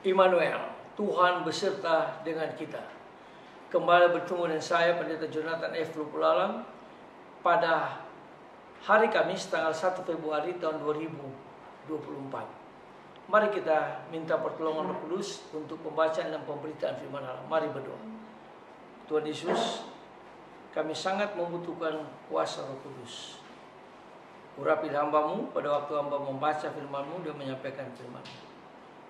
Immanuel, Tuhan beserta dengan kita. Kembali bertemu dengan saya, Pendeta Jonathan F. Lupulalang, pada hari Kamis tanggal 1 Februari tahun 2024. Mari kita minta pertolongan Roh Kudus untuk pembacaan dan pemberitaan firman Allah. Mari berdoa. Tuhan Yesus, kami sangat membutuhkan kuasa Roh Kudus. Urapi hamba-Mu pada waktu hamba membaca firman-Mu dan menyampaikan firman-Mu.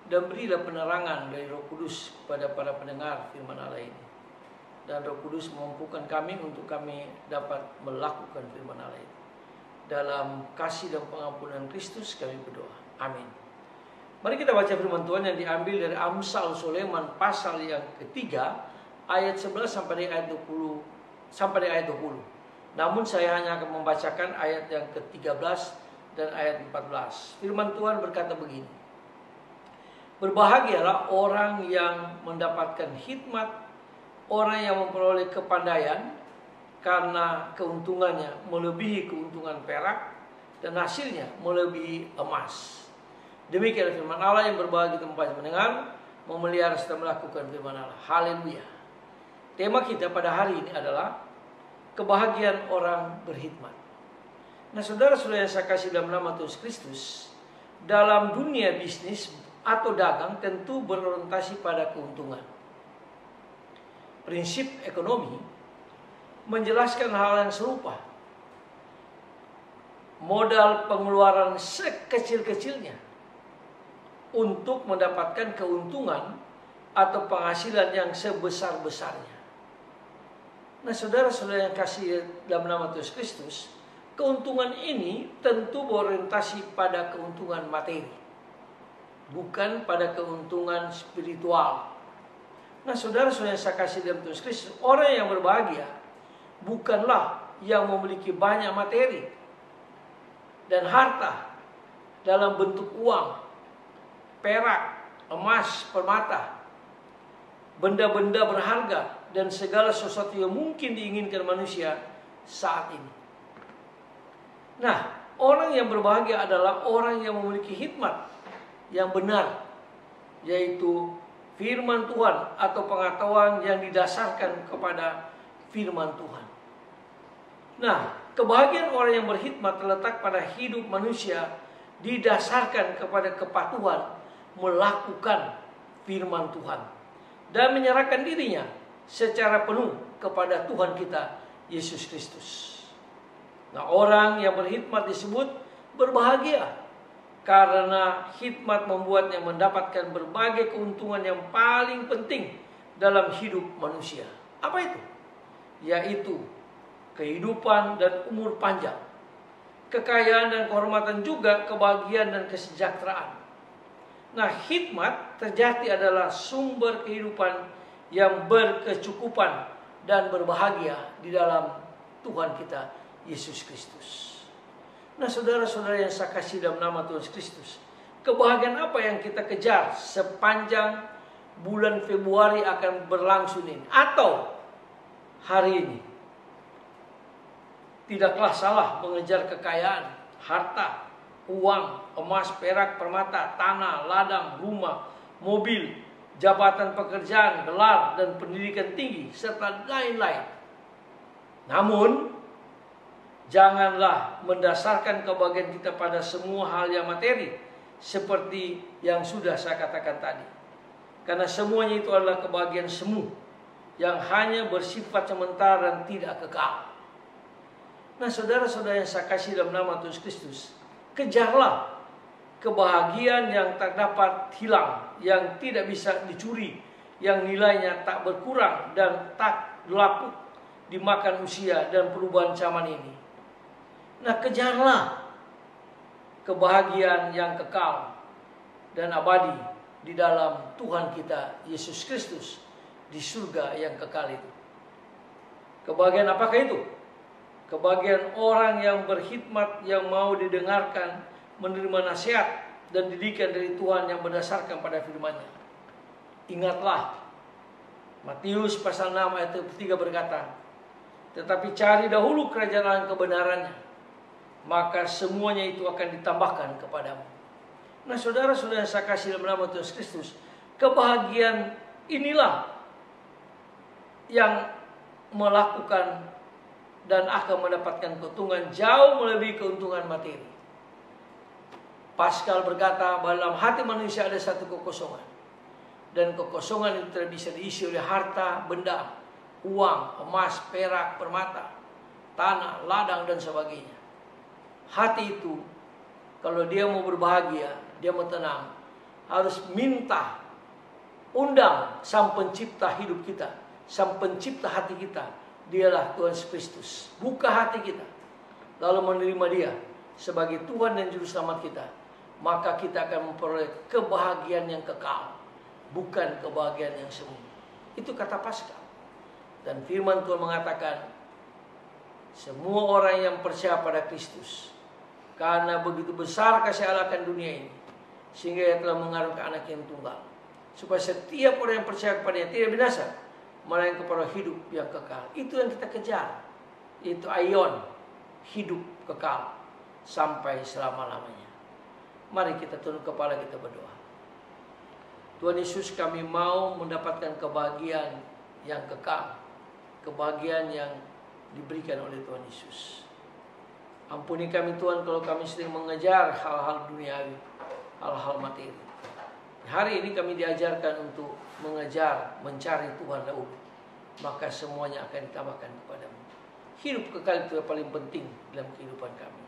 Dan berilah penerangan dari Roh Kudus kepada para pendengar firman Allah ini. Dan Roh Kudus memampukan kami untuk kami dapat melakukan firman Allah ini. Dalam kasih dan pengampunan Kristus kami berdoa. Amin. Mari kita baca firman Tuhan yang diambil dari Amsal Sulaiman pasal yang ketiga, ayat 11 sampai ayat 20. Namun saya hanya akan membacakan ayat yang ke-13 dan ayat 14. Firman Tuhan berkata begini. Berbahagialah orang yang mendapatkan hikmat, orang yang memperoleh kepandaian, karena keuntungannya melebihi keuntungan perak dan hasilnya melebihi emas. Demikian firman Allah yang berbahagia tempat mendengar, memelihara serta melakukan firman Allah. Haleluya. Tema kita pada hari ini adalah kebahagiaan orang berhikmat. Nah, saudara-saudara yang saya kasih dalam nama Tuhan Kristus, dalam dunia bisnis atau dagang tentu berorientasi pada keuntungan. Prinsip ekonomi menjelaskan hal yang serupa. Modal pengeluaran sekecil-kecilnya untuk mendapatkan keuntungan atau penghasilan yang sebesar-besarnya. Nah, saudara-saudara yang kasih dalam nama Tuhan Kristus, keuntungan ini tentu berorientasi pada keuntungan materi, bukan pada keuntungan spiritual. Nah, saudara-saudara yang saya kasih dalam Tuhan Kristus, orang yang berbahagia bukanlah yang memiliki banyak materi dan harta dalam bentuk uang, perak, emas, permata, benda-benda berharga, dan segala sesuatu yang mungkin diinginkan manusia saat ini. Nah, orang yang berbahagia adalah orang yang memiliki hikmat yang benar, yaitu firman Tuhan atau pengetahuan yang didasarkan kepada firman Tuhan. Nah, kebahagiaan orang yang berhikmat terletak pada hidup manusia didasarkan kepada kepatuhan melakukan firman Tuhan dan menyerahkan dirinya secara penuh kepada Tuhan kita Yesus Kristus. Nah, orang yang berhikmat disebut berbahagia karena hikmat membuatnya mendapatkan berbagai keuntungan yang paling penting dalam hidup manusia. Apa itu? Yaitu kehidupan dan umur panjang, kekayaan dan kehormatan, juga kebahagiaan dan kesejahteraan. Nah, hikmat terjadi adalah sumber kehidupan yang berkecukupan dan berbahagia di dalam Tuhan kita Yesus Kristus. Nah, saudara-saudara yang saya kasih dalam nama Tuhan Kristus, kebahagiaan apa yang kita kejar sepanjang bulan Februari akan berlangsung ini atau hari ini? Tidaklah salah mengejar kekayaan, harta, uang, emas, perak, permata, tanah, ladang, rumah, mobil, jabatan pekerjaan, gelar, dan pendidikan tinggi, serta lain-lain. Namun, janganlah mendasarkan kebahagiaan kita pada semua hal yang materi, seperti yang sudah saya katakan tadi. Karena semuanya itu adalah kebahagiaan semu, yang hanya bersifat sementara dan tidak kekal. Nah, saudara-saudara yang saya kasih dalam nama Tuhan Kristus, kejarlah kebahagiaan yang tak dapat hilang, yang tidak bisa dicuri, yang nilainya tak berkurang dan tak lapuk dimakan usia dan perubahan zaman ini. Nah, kejarlah kebahagiaan yang kekal dan abadi di dalam Tuhan kita Yesus Kristus di surga yang kekal itu. Kebahagiaan apakah itu? Kebahagiaan orang yang berhikmat, yang mau didengarkan, menerima nasihat dan didikan dari Tuhan yang berdasarkan pada firman-Nya. Ingatlah, Matius pasal 6 ayat 3 berkata, tetapi cari dahulu kerajaan Allah dan kebenarannya, maka semuanya itu akan ditambahkan kepadamu. Nah, saudara-saudara yang saya kasih dalam nama Tuhan Kristus, Kebahagiaan inilah yang melakukan dan akan mendapatkan keuntungan jauh melebihi keuntungan materi. Pascal berkata bahwa dalam hati manusia ada satu kekosongan. Dan kekosongan itu tidak bisa diisi oleh harta, benda, uang, emas, perak, permata, tanah, ladang, dan sebagainya. Hati itu, kalau dia mau berbahagia, dia mau tenang, harus minta, undang Sang Pencipta hidup kita, Sang Pencipta hati kita. Dialah Tuhan Yesus Kristus. Buka hati kita, lalu menerima Dia sebagai Tuhan dan Juru Selamat kita. Maka kita akan memperoleh kebahagiaan yang kekal, bukan kebahagiaan yang semu. Itu kata Pascal. Dan firman Tuhan mengatakan, semua orang yang percaya pada Kristus, karena begitu besar kasih Allah akan dunia ini, sehingga Ia telah mengaruniakan anak yang tunggal, supaya setiap orang yang percaya kepadanya tidak binasa, melainkan kepada hidup yang kekal. Itu yang kita kejar, yaitu aion, hidup kekal sampai selama-lamanya. Mari kita tunduk kepala, kita berdoa. Tuhan Yesus, kami mau mendapatkan kebahagiaan yang kekal, kebahagiaan yang diberikan oleh Tuhan Yesus. Ampuni kami Tuhan kalau kami sering mengejar hal-hal duniawi, hal-hal materi. Hari ini kami diajarkan untuk mengejar, mencari Tuhan dahulu, maka semuanya akan ditambahkan kepadamu. Hidup kekal itu yang paling penting dalam kehidupan kami.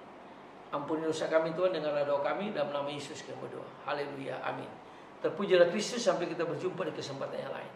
Ampuni dosa kami Tuhan, dengarlah doa kami, dalam nama Yesus kami berdoa. Haleluya, amin. Terpujilah Kristus, sampai kita berjumpa di kesempatan yang lain.